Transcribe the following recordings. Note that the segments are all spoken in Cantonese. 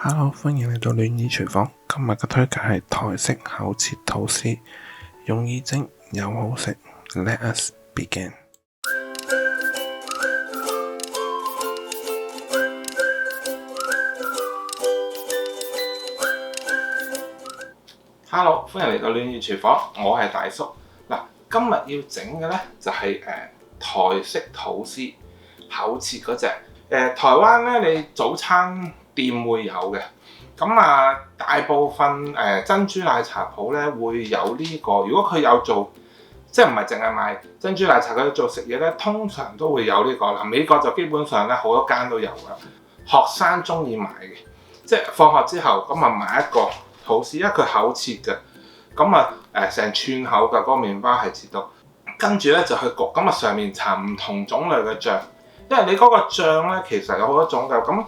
Hello，歡迎嚟到戀意廚房。今日嘅推介係台式厚切吐司，容易整又好食。Let us begin。Hello，歡迎嚟到戀意廚房，我係大叔。今日要整嘅呢就係台式吐司厚切嗰隻。台灣呢，你早餐店會有嘅。大部分珍珠奶茶鋪咧會有呢個。如果佢有做，即係唔係淨係賣珍珠奶茶，佢做食嘢咧，通常都會有呢個啦。美國就基本上咧好多間都有噶。學生中意買嘅，即係放學之後咁買一個吐司，因為佢厚切嘅，成寸厚嘅嗰個麵包係切到，跟住咧就去焗，上面搽唔同種類嘅醬，因為你嗰個醬咧其實有好多種㗎。咁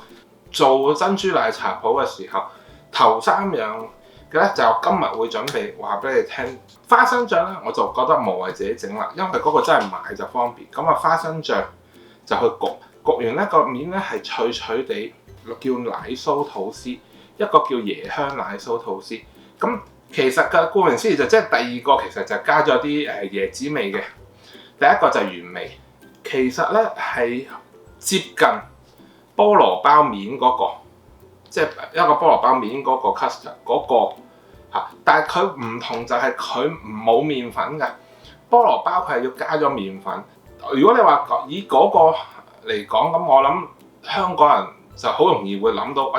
做珍珠奶茶鋪嘅時候，頭三樣嘅咧就今日會準備話俾你聽。花生醬咧我就覺得無謂自己整啦，因為嗰個真係買就方便。花生醬就去焗，焗完咧個面咧係脆脆地，叫奶酥吐司，一個叫椰香奶酥吐司。咁其實嘅顧名思義就即係第二個，其實就加咗啲椰子味嘅。第一個就係原味，其實咧係接近菠蘿包面嗰個，即係一個菠蘿包面嗰個 custard 嗰個嚇，但係佢唔同就係佢冇麵粉嘅。菠蘿包佢係要加咗麵粉。如果你話以嗰個嚟講，咁我諗香港人就好容易會諗到，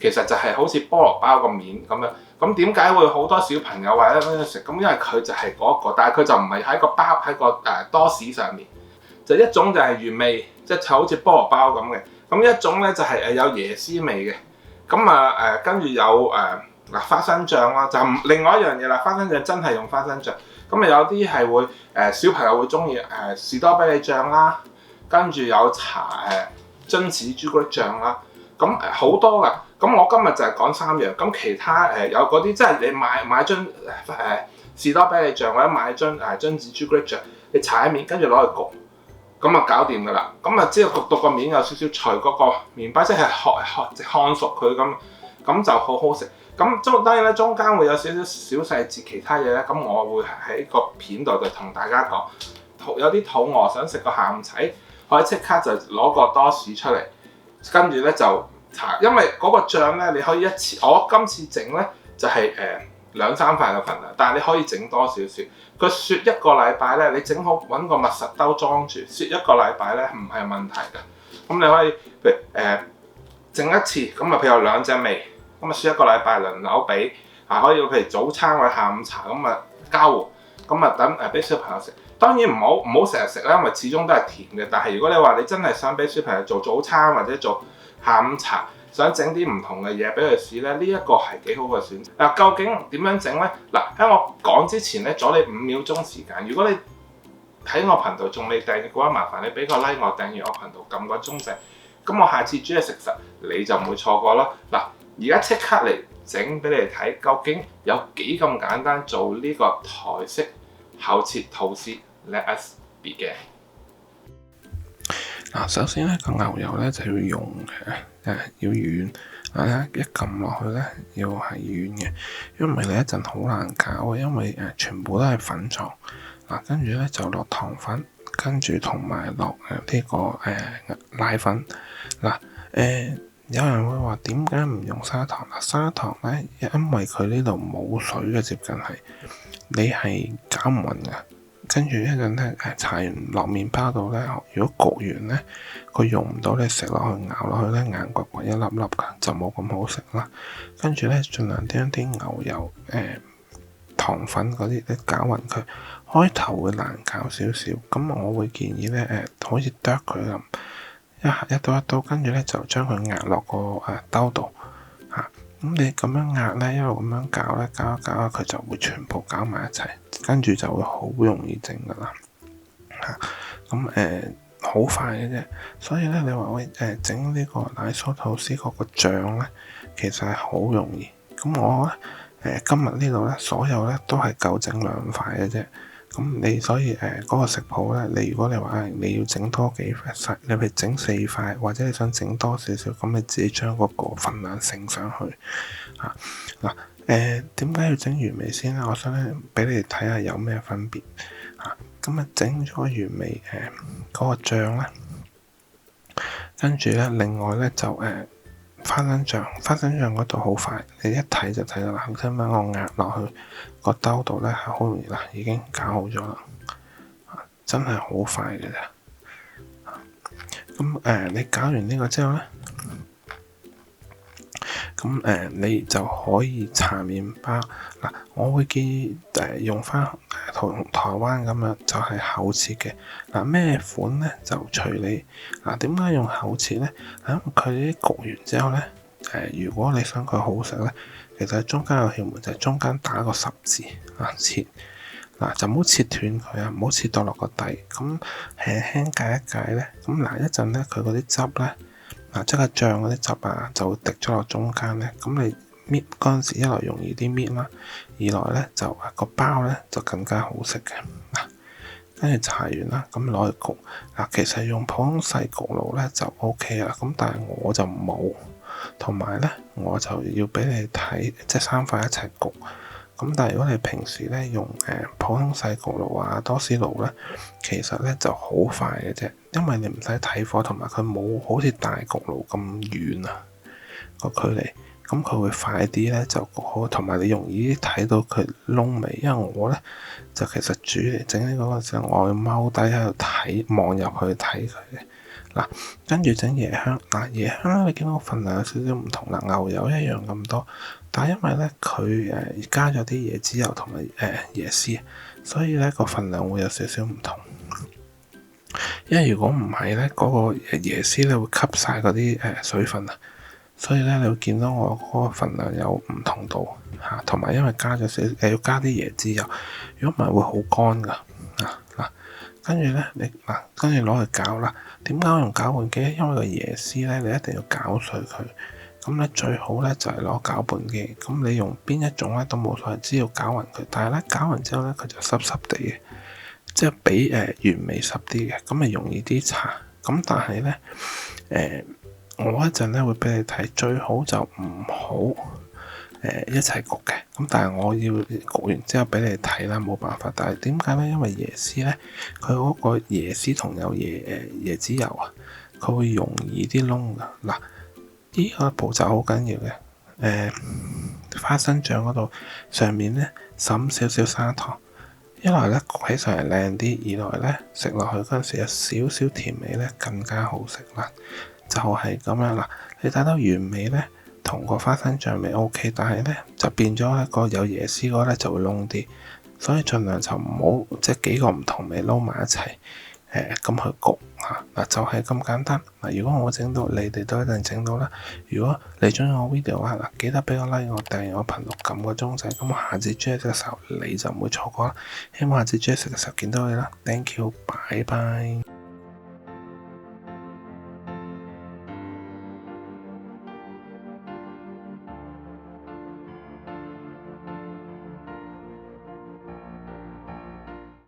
其實就係好似菠蘿包個面咁樣。咁點解會好多小朋友或者咁樣食？咁因為佢就係嗰個，但係佢就唔係喺個包喺個多士上面。就一種就係原味，即係好似菠蘿包咁嘅。咁一種咧就係有椰絲味嘅。跟住有花生醬啦，就另外一樣嘢啦。花生醬真係用花生醬。有啲係會小朋友會中意士多啤梨醬啦，跟住有搽榛子朱古力醬啦。好多㗎。我今日就係講三樣。其他有嗰啲即係你買樽士多啤梨醬或者買樽榛子朱古力醬，你搽喺面，跟住攞去焗。搞掂㗎啦。之後焗到個面有少少脆，嗰個麵包即係烘熟佢咁就好好食。當然咧，中間會有少少小細節，其他嘢咧，我會喺個片度就同大家講。有啲肚餓想食個下午茶，可以即刻就攞個多士出嚟，跟住咧就搽。因為嗰個醬咧，你可以一次，我今次整咧就係2-3塊嘅份量，但係你可以整多少少。佢雪一個禮拜咧，你整好揾個密實兜裝住，雪一個禮拜咧唔係問題嘅。你可以譬如整一次，譬如有2隻味，雪一個禮拜輪流俾可以譬如早餐或者下午茶交換，等俾小朋友食。當然唔好成日食啦，因為始終都係甜嘅。但係如果你話你真係想俾小朋友做早餐或者做下午茶，想整啲唔同嘅嘢俾佢試咧，呢一個係幾好嘅選擇。究竟點樣整呢？喺我講之前咧，阻你5秒鐘時間。如果你喺我頻道仲未訂閱嘅話，麻煩你俾個 like 我，訂閱我頻道，撳個鐘仔。我下次煮嘢食實你就唔會錯過啦。而家即刻嚟整俾你哋睇，究竟有幾咁簡單做呢個台式厚切吐司。Let us begin。首先咧個牛油咧就要溶嘅，要軟。一撳落去咧要係軟嘅，因為你一陣好難搞啊，因為全部都係粉狀。跟住咧就落糖粉，跟住同埋落呢個奶粉。有人會話點解唔用砂糖？砂糖咧因為佢呢度冇水嘅，接近係你係攪唔勻㗎。跟住一陣咧搽完落麵包度咧，如果焗完咧佢溶唔到，你食落去咬落去咧硬骨骨一粒粒㗎，就冇咁好食啦。跟住咧盡量將啲牛油糖粉嗰啲咧攪勻佢，開頭會難搞少少。我會建議咧好似剁佢咁，一刀一刀，跟住咧就將佢壓落個兜度嚇。你咁樣壓咧，一路咁樣攪咧，攪一攪佢就會全部攪埋一齊，跟住就會好容易整噶啦嚇。好快嘅啫。所以咧，你話整呢個奶酥吐司嗰個醬咧，其實係好容易。我咧今日呢度咧所有咧都係夠整2塊嘅啫。咁你所以嗰個食譜咧，你如果你話你要整多幾塊，你譬如整4塊，或者你想整多少少，咁你自己將嗰個份量乘上去嚇。嗱點解要整原味先咧？我想咧俾你哋睇下有咩分別嚇。咁整咗原味嗰個醬咧，跟住咧另外咧就花生醬嗰度好快，你一睇就睇到啦。咁樣我壓落去個兜度咧係好容易啦，已經搞好咗啦，真係好快嘅啫。咁你搞完呢個之後咧，咁你就可以搽麵包嗱。我會建議用翻同台灣咁樣，就係厚切嘅嗱。咩款咧就隨你嗱。點解用厚切咧？咁佢啲焗完之後咧，如果你想佢好食咧，其實中間有竅門，就係中間打個十字啊，切嗱就唔好切斷佢啊，唔好切到落個底，咁輕輕解一解咧，咁嗱一陣咧佢嗰啲汁咧。即係醬嗰啲汁啊，就會滴咗落中間咧。咁你搣嗰陣時，一來容易啲搣啦，二來咧就個包咧就更加好食嘅嗱。跟住搽完啦，咁攞去焗嗱。其實用普通細焗爐咧就 OK 啦。咁但係我就冇，同埋咧我就要俾你睇，即係3塊一齊焗。咁但係如果你平時咧用普通細焗爐啊、多士爐咧，其實咧就好快嘅啫，因為你唔使睇火，同埋佢冇好似大焗爐咁遠啊個距離，咁佢會快啲咧就焗好，同埋你容易啲睇到佢燶味。因為我咧就其實煮嚟整呢個時候，我要踎低喺度睇，望入去睇佢嘅嗱。跟住整椰香嗱，椰香咧你見到份量有少少唔同啦，牛油一樣咁多。但係因為咧佢加咗啲椰子油同埋椰絲，所以咧個份量會有少少唔同。因為如果唔係咧，嗰個椰絲咧會吸晒嗰啲水分啊，所以咧你會見到我嗰個份量有唔同度嚇，同埋因為加咗少要加啲椰子油，如果唔係會好乾㗎嗱。跟住咧跟住攞去攪啦。點解我用攪拌機？因為個椰絲咧你一定要攪碎佢。咁咧最好咧就係攞攪拌機，咁你用邊一種咧都冇所謂，只要攪勻佢。但係咧攪勻之後咧佢就濕濕地嘅，即係比原味濕啲嘅，咁咪容易啲搽。咁但係咧我一陣咧會俾你睇，最好就唔好一齊焗嘅。咁但係我要焗完之後俾你睇啦，冇辦法。但係點解咧？因為椰絲咧，佢嗰個椰絲同有椰子油啊，佢會容易啲燶噶嗱。呢個步驟好緊要嘅，花生醬嗰度上面咧滲少少砂糖，一來咧焗起上嚟靚啲，二來咧食落去嗰陣時有少少甜味咧更加好食啦。就係咁樣啦。你睇到原味咧同個花生醬味 OK， 但係咧就變咗一個有椰絲嗰咧就會燶啲，所以盡量就唔好即係幾個唔同味撈埋一齊。咁去焗嗱就係咁簡單嗱。如果我整到，你哋都一定整到啦。如果你鍾意我 video 啊嗱，記得俾個 like 我，訂閱我頻道，撳個鐘仔，咁我下次煮嘢食嘅時候你就唔會錯過啦。希望下次煮嘢食嘅時候見到你啦。Thank you，拜拜。